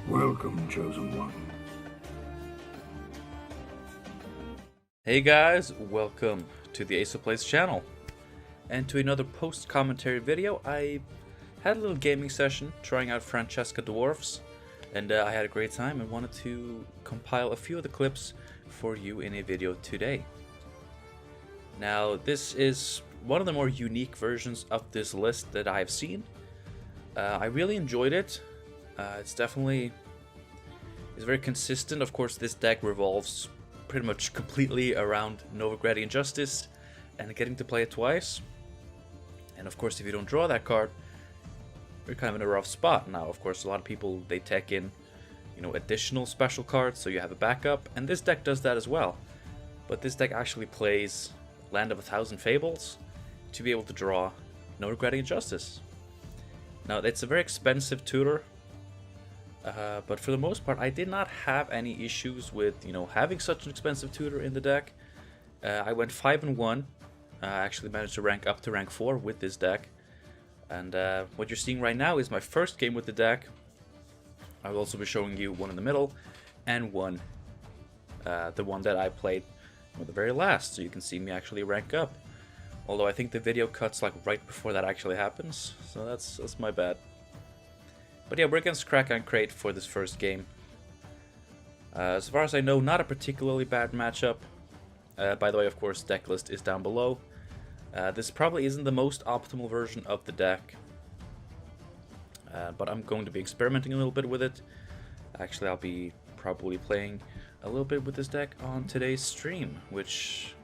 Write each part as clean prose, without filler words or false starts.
Welcome, Chosen One. Hey guys, welcome to the Ace of Plays channel, and to another post-commentary video. I had a little gaming session trying out Francesca Dwarfs, and I had a great time and wanted to compile a few of the clips for you in a video today. Now, this is one of the more unique versions of this list that I've seen. I really enjoyed it. It's very consistent. Of course, this deck revolves pretty much completely around Novigradian Justice and getting to play it twice. And of course, if you don't draw that card, you're kind of in a rough spot. Now, of course, a lot of people, they tech in, additional special cards so you have a backup, and this deck does that as well. But this deck actually plays Land of a Thousand Fables to be able to draw Novigradian Justice. Now, it's a very expensive tutor, but for the most part, I did not have any issues with, having such an expensive tutor in the deck. I went 5-1. I actually managed to rank up to rank 4 with this deck. And what you're seeing right now is my first game with the deck. I will also be showing you one in the middle, and one, the one that I played the very last, so you can see me actually rank up. Although I think the video cuts like right before that actually happens, so that's my bad. But yeah, we're against Kraken Crate for this first game. As far as I know, not a particularly bad matchup. By the way, of course, deck list is down below. This probably isn't the most optimal version of the deck, but I'm going to be experimenting a little bit with it. Actually, I'll be probably playing a little bit with this deck on today's stream, which,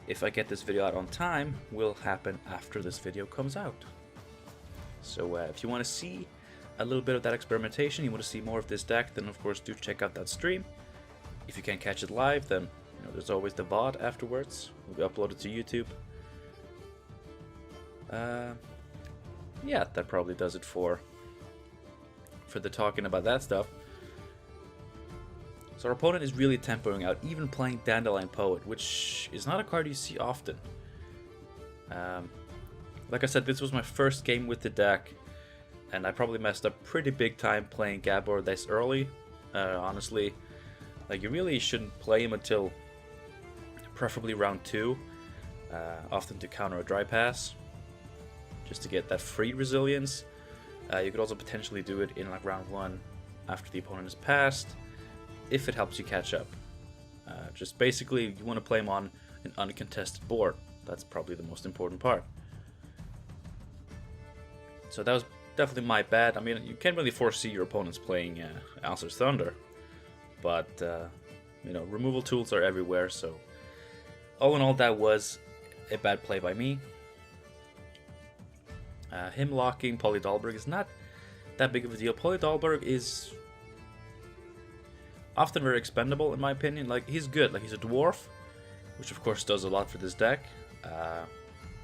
if I get this video out on time, will happen after this video comes out. So if you want to see a little bit of that experimentation, you want to see more of this deck, then of course do check out that stream. If you can't catch it live, then there's always the VOD afterwards. It will be uploaded to YouTube. Yeah, that probably does it for the talking about that stuff. So our opponent is really tempoing out, even playing Dandelion Poet, which is not a card you see often. Like I said, this was my first game with the deck, and I probably messed up pretty big time playing Gabor this early. Honestly, like, you really shouldn't play him until preferably round 2, often to counter a dry pass, just to get that free resilience. You could also potentially do it in like round 1 after the opponent is passed, if it helps you catch up. Just basically, you want to play him on an uncontested board. That's probably the most important part. So that was definitely my bad. I mean, you can't really foresee your opponents playing Alcer's Thunder, but removal tools are everywhere, so all in all, that was a bad play by me. Him locking Polly Dahlberg is not that big of a deal. Polly Dahlberg is often very expendable, in my opinion. Like, he's good. Like, he's a dwarf, which of course does a lot for this deck.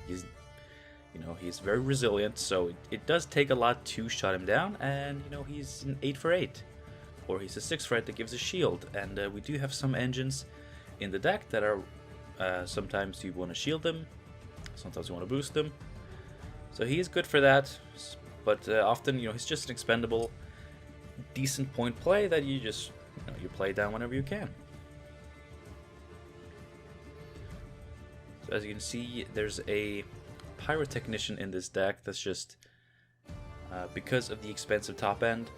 He's very resilient, so it does take a lot to shut him down. And he's an 8 for 8, or he's a 6 for 8 that gives a shield. And we do have some engines in the deck that are sometimes you want to shield them, sometimes you want to boost them. So he is good for that, but often he's just an expendable, decent point play that you just you play down whenever you can. So as you can see, there's a Pyrotechnician in this deck that's just because of the expensive top end.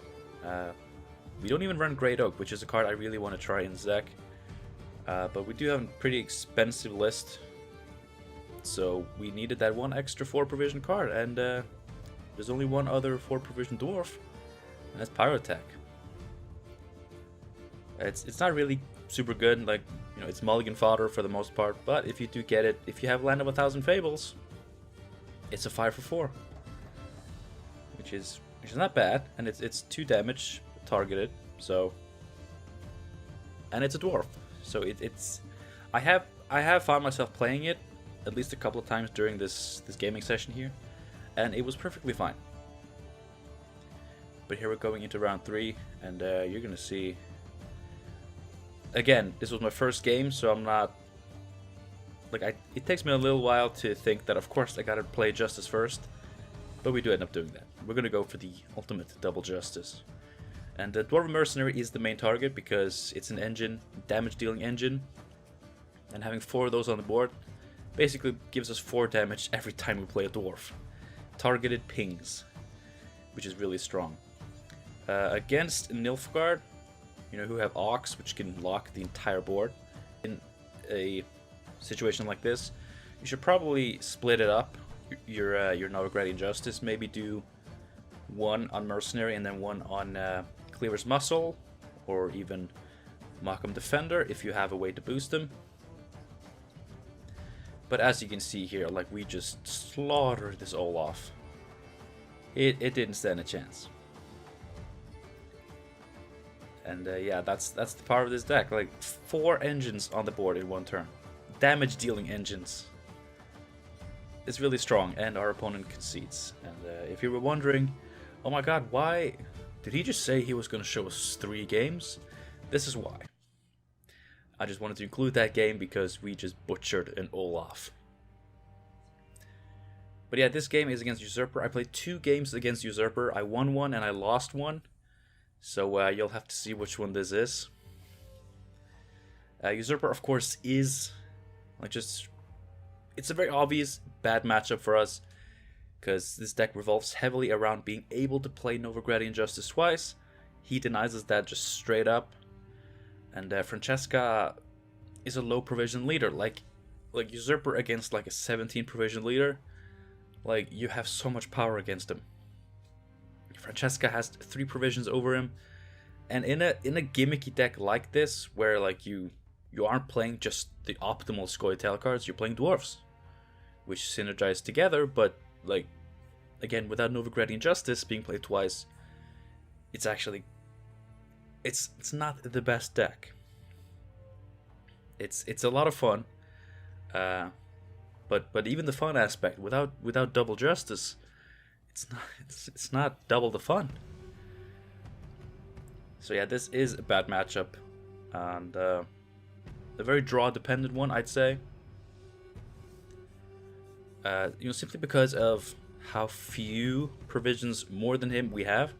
We don't even run Great Oak, which is a card I really want to try in this deck, but we do have a pretty expensive list. So we needed that one extra 4 provision card, and there's only one other 4 provision dwarf, and that's Pyrotech. It's not really super good, like it's mulligan fodder for the most part, but if you do get it, if you have Land of a Thousand Fables, it's a 5 for 4, which is not bad, and it's 2 damage targeted, so, and it's a dwarf, so it's I have found myself playing it at least a couple of times during this gaming session here, and it was perfectly fine. But here we're going into round 3, and you're gonna see. Again, this was my first game, so I'm not like it takes me a little while to think that of course I gotta play Justice first, but we do end up doing that. We're gonna go for the ultimate double Justice. And the Dwarven Mercenary is the main target because it's an engine, damage dealing engine. And having 4 of those on the board basically gives us 4 damage every time we play a dwarf. Targeted pings, which is really strong. Against Nilfgaard, who have Ox, which can lock the entire board. In a situation like this, you should probably split it up. Your Novigradian Justice, maybe do 1 on Mercenary and then 1 on Cleaver's Muscle, or even Markham Defender if you have a way to boost them. But as you can see here, like, we just slaughtered this Olaf. It didn't stand a chance. And yeah, that's the power of this deck. Like, 4 engines on the board in 1 turn. Damage dealing engines. It's really strong, and our opponent concedes. And if you were wondering, oh my god, why did he just say he was going to show us 3 games? This is why. I just wanted to include that game because we just butchered an Olaf. But yeah, this game is against Usurper. I played 2 games against Usurper. I won 1 and I lost 1. So you'll have to see which one this is. Usurper, of course, is like it's a very obvious bad matchup for us, because this deck revolves heavily around being able to play Novigradian Justice twice. He denies us that just straight up. And Francesca is a low provision leader. Like Usurper against like a 17 provision leader, like, you have so much power against him. Francesca has 3 provisions over him, and in a gimmicky deck like this, where like you aren't playing just the optimal Scoia'tael cards, you're playing dwarves, which synergize together. But like, again, without Novigradian Justice being played twice, it's actually it's not the best deck. It's a lot of fun, but even the fun aspect without double justice, it's not double the fun. So yeah, this is a bad matchup, and a very draw dependent one, I'd say. Simply because of how few provisions more than him we have.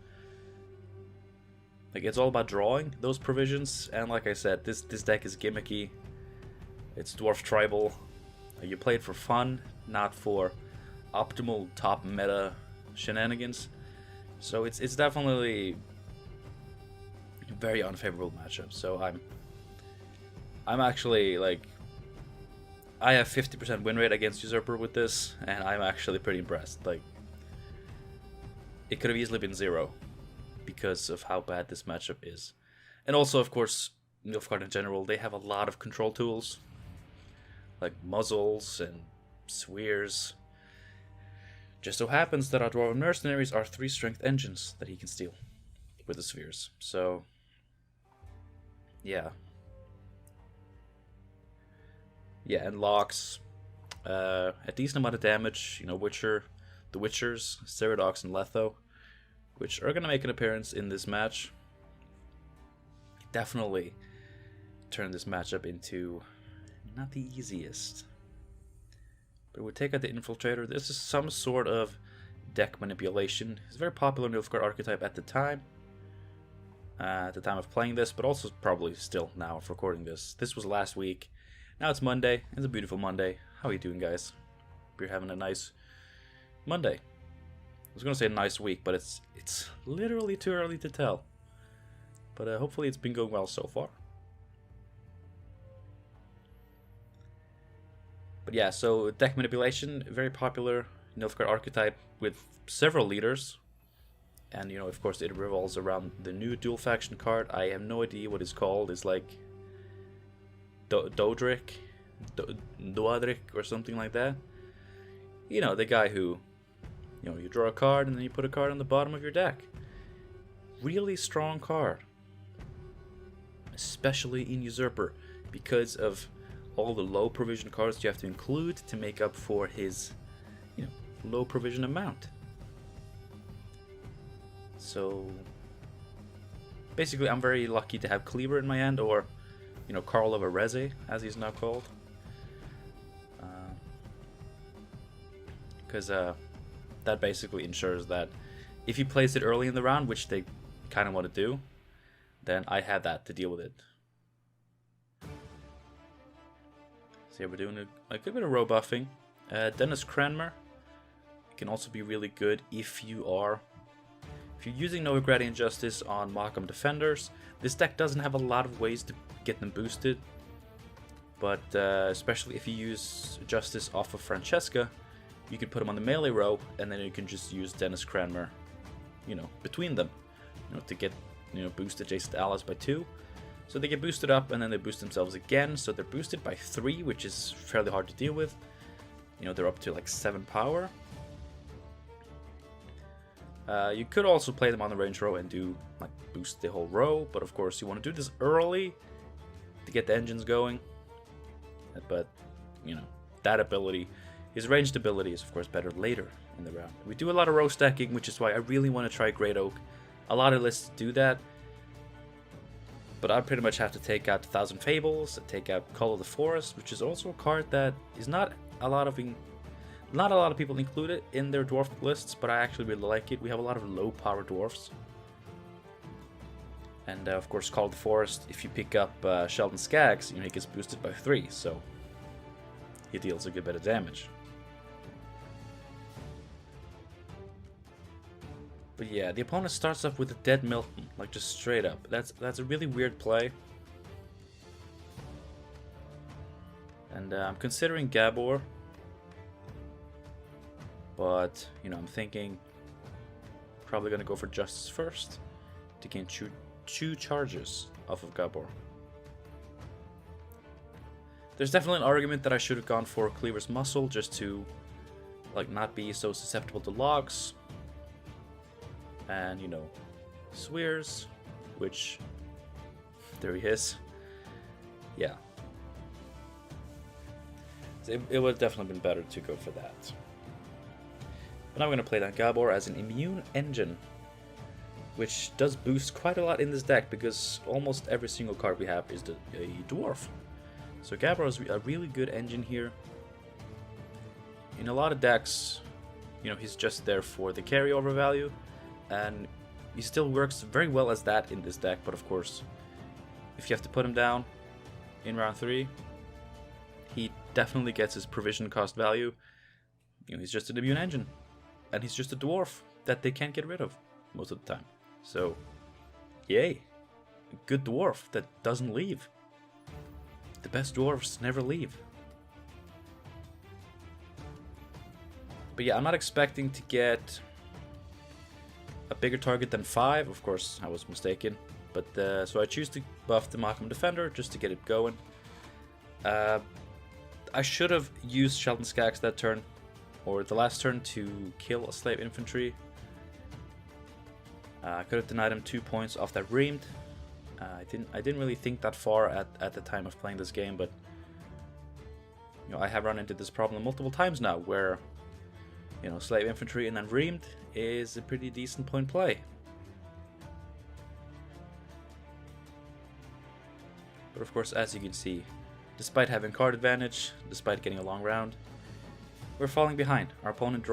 Like, it's all about drawing those provisions, and like I said, this deck is gimmicky. It's dwarf tribal. You play it for fun, not for optimal top meta shenanigans. So it's definitely a very unfavorable matchup. So I'm actually, like, I have 50% win rate against Usurper with this, and I'm actually pretty impressed. Like, it could have easily been 0 because of how bad this matchup is. And also, of course, Nilfgaard in general, they have a lot of control tools, like muzzles and spheres. Just so happens that our Dwarven Mercenaries are 3 strength engines that he can steal with the spheres. So, yeah. Yeah, and locks a decent amount of damage. The Witchers, Ceradox, and Letho, which are going to make an appearance in this match. Definitely turn this matchup into not the easiest. But we take out the Infiltrator. This is some sort of deck manipulation. It's a very popular Nilfgaard archetype at the time of playing this, but also probably still now of recording this. This was last week. Now it's Monday. It's a beautiful Monday. How are you doing, guys? Hope you're having a nice Monday. I was going to say a nice week, but it's literally too early to tell. But hopefully it's been going well so far. But yeah, so deck manipulation, very popular Nilfgaard archetype with several leaders. And, of course, it revolves around the new dual faction card. I have no idea what it's called. It's like Doadric or something like that. The guy who, you draw a card and then you put a card on the bottom of your deck. Really strong card. Especially in Usurper, because of all the low provision cards you have to include to make up for his, low provision amount. So, basically, I'm very lucky to have Cleaver in my hand, or, Karl of Areze, as he's now called. Because that basically ensures that if he plays it early in the round, which they kind of want to do, then I have that to deal with it. So yeah, we're doing a good bit of row buffing. Dennis Cranmer can also be really good if you're using Novigradian Justice on Markham defenders. This deck doesn't have a lot of ways to get them boosted, but especially if you use Justice off of Francesca, you can put them on the melee row, and then you can just use Dennis Cranmer, between them, to get boost adjacent allies by 2. So they get boosted up, and then they boost themselves again. So they're boosted by 3, which is fairly hard to deal with. They're up to like 7 power. You could also play them on the range row and do like boost the whole row, but of course you want to do this early to get the engines going. But that ability, his ranged ability, is of course better later in the round. We do a lot of row stacking, which is why I really want to try Great Oak. A lot of lists do that, but I pretty much have to take out 1,000 Fables, take out Call of the Forest, which is also a card that is not a lot of people include it in their dwarf lists, but I actually really like it. We have a lot of low power dwarfs. And of course Call of the Forest, if you pick up Sheldon Skaggs, he gets boosted by 3, so he deals a good bit of damage. But yeah, the opponent starts off with a dead Milton, like just straight up. That's a really weird play. And I'm considering Gabor, but I'm thinking probably gonna go for Justice first to gain two charges off of Gabor. There's definitely an argument that I should have gone for Cleaver's Muscle just to not be so susceptible to logs. And Swears, which there he is. Yeah. It would have definitely been better to go for that. But now I'm going to play that Gabor as an immune engine, which does boost quite a lot in this deck because almost every single card we have is a dwarf. So Gabor is a really good engine here. In a lot of decks, he's just there for the carryover value, and he still works very well as that in this deck. But of course, if you have to put him down in round 3, he definitely gets his provision cost value. He's just an immune engine, and he's just a dwarf that they can't get rid of most of the time. So, yay, a good dwarf that doesn't leave. The best dwarves never leave. But yeah, I'm not expecting to get a bigger target than 5. Of course, I was mistaken. But so I choose to buff the Markham Defender just to get it going. I should have used Sheldon Skaggs that turn, or the last turn, to kill a Slave Infantry. I could have denied him 2 points off that Reamed. I didn't really think that far at the time of playing this game, but I have run into this problem multiple times now, where Slave Infantry and then Reamed is a pretty decent point play. But of course, as you can see, despite having card advantage, despite getting a long round, we're falling behind. Our opponent draws